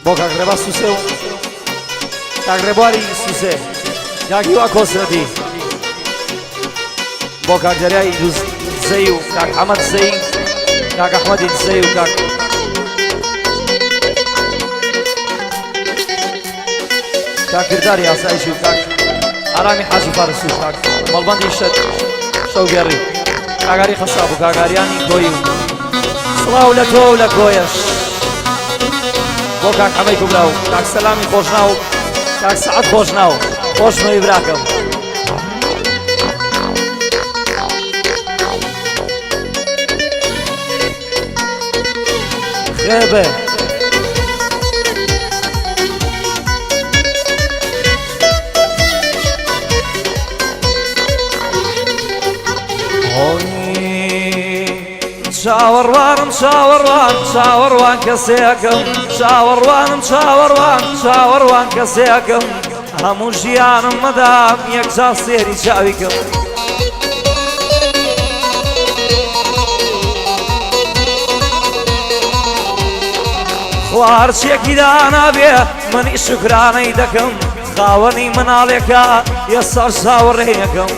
بۆ کاکرێبا سوسێ و کاکرێبواری سوسێ کاکیوا کۆسرەتی بۆ کاک دەریای زەی و کاک حەمەد زەی کاک ئەحمەدی زەی و کاک کرداری ئاسایشی و کاک ئارامی حاجی فارسی و کاک مەڵبەندی شەوگێڕی کاگاری خەساب و کاگاریانی کۆی و سڵاو لە تۆ و لە کۆیەش بۆ کاک حەمەی کوبرا و کاک سەلامی خۆشنا و کاک سەعەد خۆشنا و خۆشنەوەی براکەم خێبێ چاوەڕوانم چاوەڕوان کەسێکم چاوەڕوان کەسێکم هەموو ژیانم مەدام یەکجا سێری چاویکەم خوارچێکی دانابێ منی شکرانەی دەکەم خاوەنی مناڵێکە یەسەر چاوەڕێیەکەم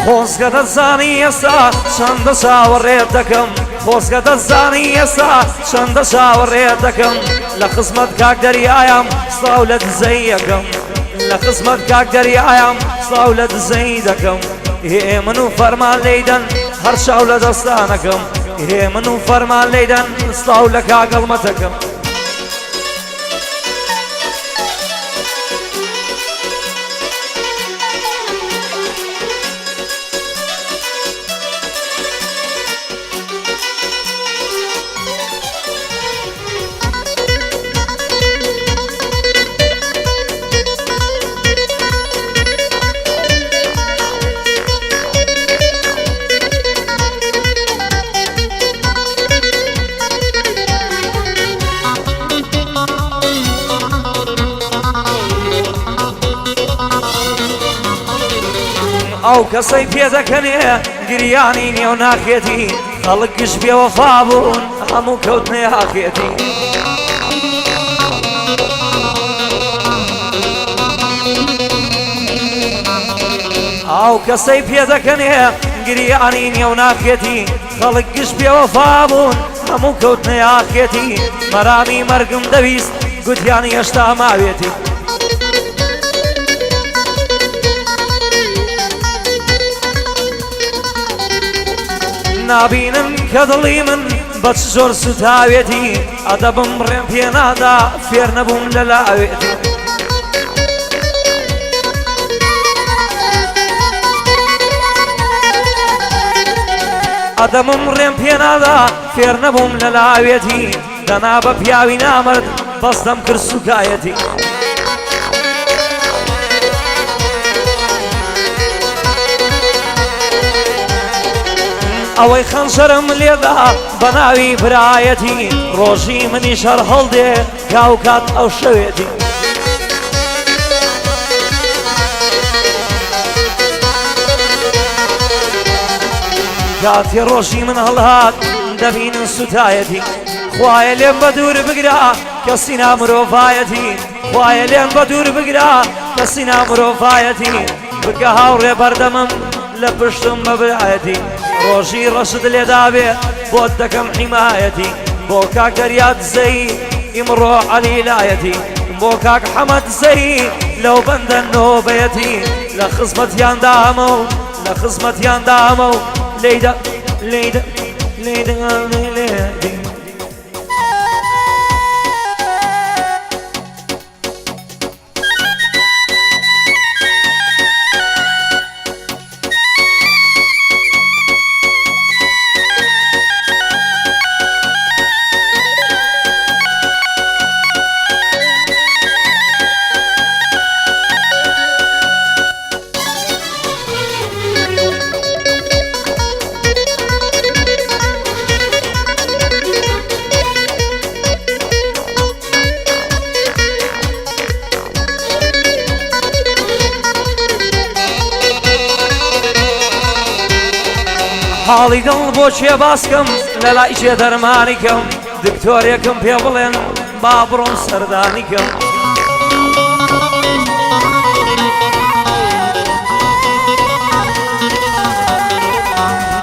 خۆزگە دەزانی ئێستا چەندە چاوەڕێت دەکەم خۆزگە دەزانی ئێستا چەندە چاوەڕێت دەکەم لە خزمەت کاک دەریایەم سڵاو لە دزەی یەکەم لە خزمەت کاک دەریایەم سڵاو لە دزەی دەکەم هێ من و فەرمان لەیدەن هەر چاو لە دەستانەکەم هێ من و فەرمان لەیدەن سڵاو لە کاک هەڵمەتەکەم ئەو کەسەی پێدەکەنێ گریانی نێو ناخێتی خەڵک گشت بێوەفا بوون هەموو کەوتنێ هاخێتی ئەو کەسەی پێدەکەنێ گریانی نێو ناخێتی خەڵک گشت بێوەفا بوون هەموو کەوتنێ هاخێتی مەرامی مەرگم دەویست گوتیانی هێشتا ماوێتی نابینن کە دڵی من بە چ زۆر سوتاوێتی ئەدەبم ڕێم پێ نادا فێر نەبووم لە لاوێتی ئەدەمم ڕێم پێ نادا فێر نەبووم لە لاوێتی دەنا بە پیاوی نامرد بەستەم کرد سوکایەتی ئەوەی خەنجەرم لێدا بە ناوی برایەتی ڕۆژی منی شەر هەڵدێ کاو کات ئەو شەوێتی کاتی ڕۆژی من هەڵهات دەبینن سوتایەتی خوایە لێم بە دوور بگرا کەسی نامرۆڤایەتی خوایە لێم بە دوور بگرا کەسی نامرۆڤایەتی بکە هاوڕێ بەردەمم لە پشتم بە برایەتی ڕۆژی ڕەشت لێدابێ بۆت دەکەم حیمایەتی بۆ کاک دەریات زەی ئیمڕۆ عەلیلایەتی بۆ کاک حەمەد زەی لەو بەندە نۆبەیەتی لە خزمەتیاندامە و لە خزمەتیاندامە و لێیدە لێیدە لێیدە لێدە حاڵی دڵ بۆ چێ باسکەم لە لای چێ دەرمانیکەم دکتۆرێکم پێ بڵێن با بڕۆم سەردانیکەم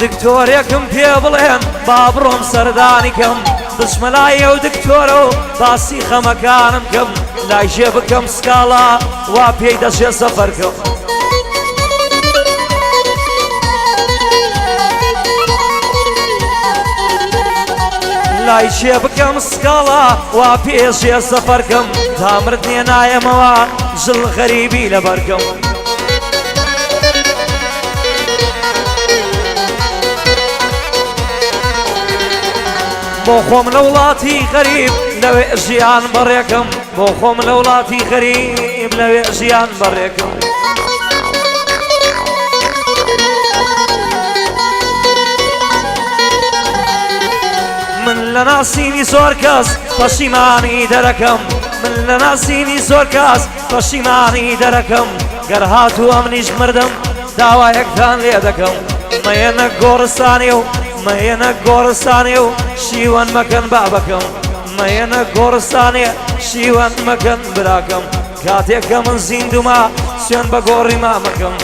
دکتۆرێکم پێ بڵێن با بڕۆم سەردانیکەم بچمە لای ئەو دکتۆرە و باسی خەمەکانم کەم لای ژێ بکەم سکاڵا وا پێی دەچێ سەفەرکەم لای چێ بکەم سکاڵا وا پێشێ سەفەرکەم تا مردنێ نایەمەوە ژڵ غەریبی لەبەرکەم بۆ خۆم لە وڵاتی غەریب لەوێ ژیان بەڕێکم بۆ خۆم لە وڵاتی غەریب لەوێ ژیان بەڕێکم من لە ناسینی زۆر کەس پەشیمانی دەرەکەم من لە ناسینی زۆر کەس پەشیمانی دەرەکەم گەر هاتوو ئەمنیش مردم داوایەکتان لێ دەکەم مەیەنە گۆڕستانی و مەیەنە گۆڕستانی و شیوەن مەکەن بابەکەم مەیەنە گۆڕستانێ شیوەن مەکەن براکەم کاتێک کە من زیندومە سوێن بە گۆڕی مامەکەم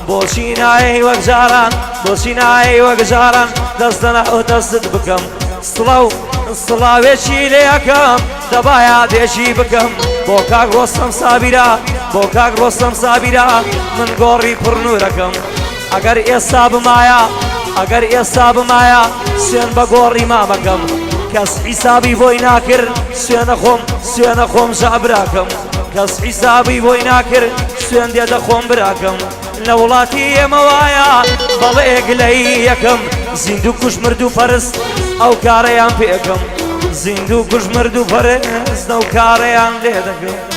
بۆچی نایەی وەک جاران بۆچی نایەی وەک جاران دەستدەنا ئەو دەستت بکەم سڵاوێکی لێەکەم دەبایە دێکی بکەم بۆ کاک ڕۆستەم سابیرە بۆ کاک ڕۆستەم سابیرە من گۆڕی پڕنوورەکەم ئەگەر ئێستا بمایە ئەگەر ئێستا بمایە سوێن بە گۆڕی مامەکەم کەس حیسابی بۆی ناکرد سوێنە خۆم ژابراکەم کەس حیسابی بۆی ناکرد سوێن دێدە خۆم براکەم لە وڵاتی ئێمە وایە بەڵێک لەی یەکەم زیندوو کوژ مرد و پەرست ئەو کارەیان پێکەم زیندوو کوژ مرد و پەرست ئەو کارەیان لێ دەکەم